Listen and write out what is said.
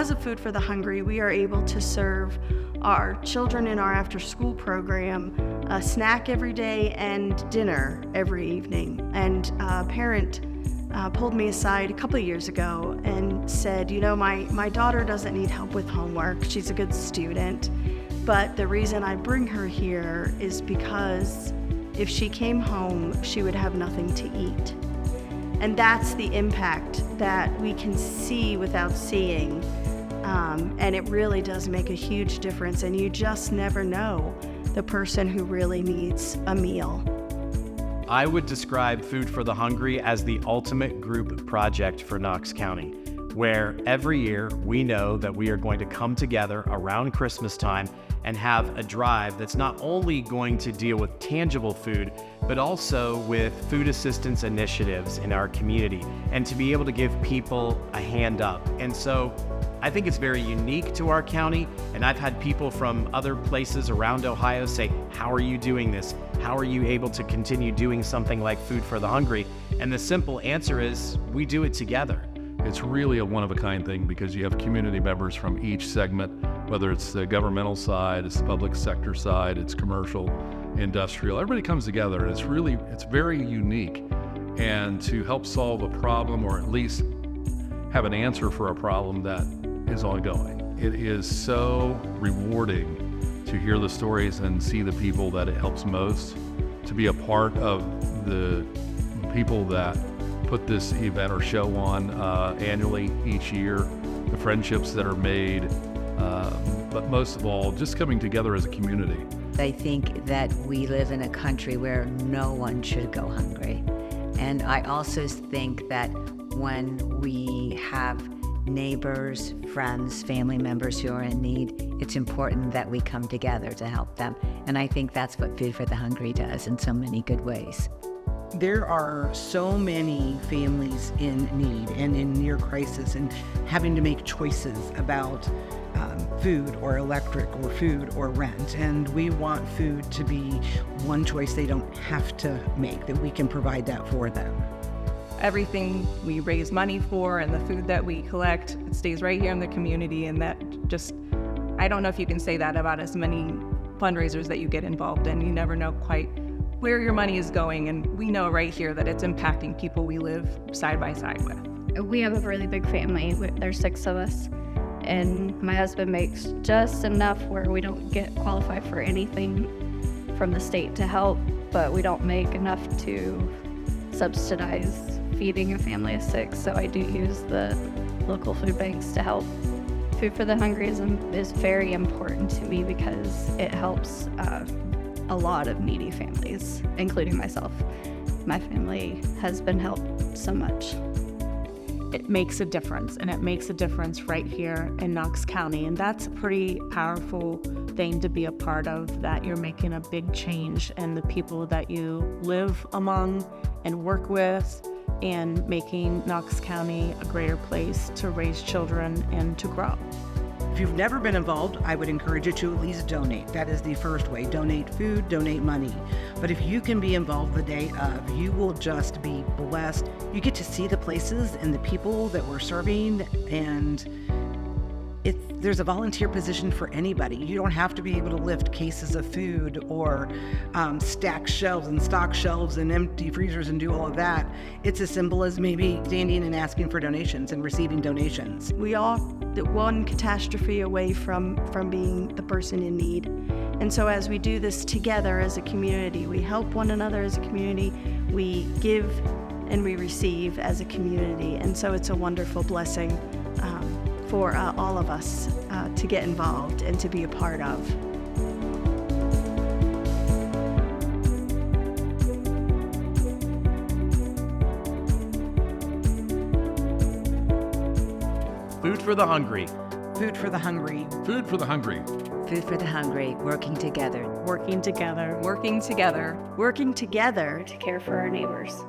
because of Food for the Hungry, we are able to serve our children in our after-school program a snack every day and dinner every evening. And a parent pulled me aside a couple of years ago and said, you know, my daughter doesn't need help with homework. She's a good student. But the reason I bring her here is because if she came home, she would have nothing to eat. And that's the impact that we can see without seeing. And it really does make a huge difference. And you just never know the person who really needs a meal. I would describe Food for the Hungry as the ultimate group project for Knox County, where every year we know that we are going to come together around Christmas time and have a drive that's not only going to deal with tangible food, but also with food assistance initiatives in our community, and to be able to give people a hand up. And so I think it's very unique to our county, and I've had people from other places around Ohio say, how are you doing this? How are you able to continue doing something like Food for the Hungry? And the simple answer is, we do it together. It's really a one-of-a-kind thing because you have community members from each segment, whether it's the governmental side, it's the public sector side, it's commercial, industrial. Everybody comes together, and it's very unique. And to help solve a problem, or at least have an answer for a problem that is ongoing. It is so rewarding to hear the stories and see the people that it helps most, to be a part of the people that put this event or show on annually each year, the friendships that are made, but most of all, just coming together as a community. I think that we live in a country where no one should go hungry. And I also think that when we have neighbors, friends, family members who are in need, it's important that we come together to help them. And I think that's what Food for the Hungry does in so many good ways. There are so many families in need and in near crisis and having to make choices about food or electric or food or rent. And we want food to be one choice they don't have to make, that we can provide that for them. Everything we raise money for and the food that we collect, it stays right here in the community. And that just, I don't know if you can say that about as many fundraisers that you get involved in. You never know quite where your money is going. And we know right here that it's impacting people we live side by side with. We have a really big family. There's 6 of us. And my husband makes just enough where we don't get qualified for anything from the state to help, but we don't make enough to subsidize feeding a family of 6. So I do use the local food banks to help. Food for the Hungry is very important to me because it helps a lot of needy families, including myself. My family has been helped so much. It makes a difference, and it makes a difference right here in Knox County, and that's a pretty powerful thing to be a part of, that you're making a big change in the people that you live among and work with, and making Knox County a greater place to raise children and to grow. If you've never been involved, I would encourage you to at least donate. That is the first way. Donate food, donate money. But if you can be involved the day of, you will just be blessed. You get to see the places and the people that we're serving, and there's a volunteer position for anybody. You don't have to be able to lift cases of food or stack shelves and stock shelves and empty freezers and do all of that. It's as simple as maybe standing and asking for donations and receiving donations. We all one catastrophe away from being the person in need. And so as we do this together as a community, we help one another as a community, we give and we receive as a community. And so it's a wonderful blessing for all of us to get involved and to be a part of. Food for the Hungry. Food for the Hungry. Food for the Hungry. Food for the Hungry, working together. Working together. Working together. Working together to care for our neighbors.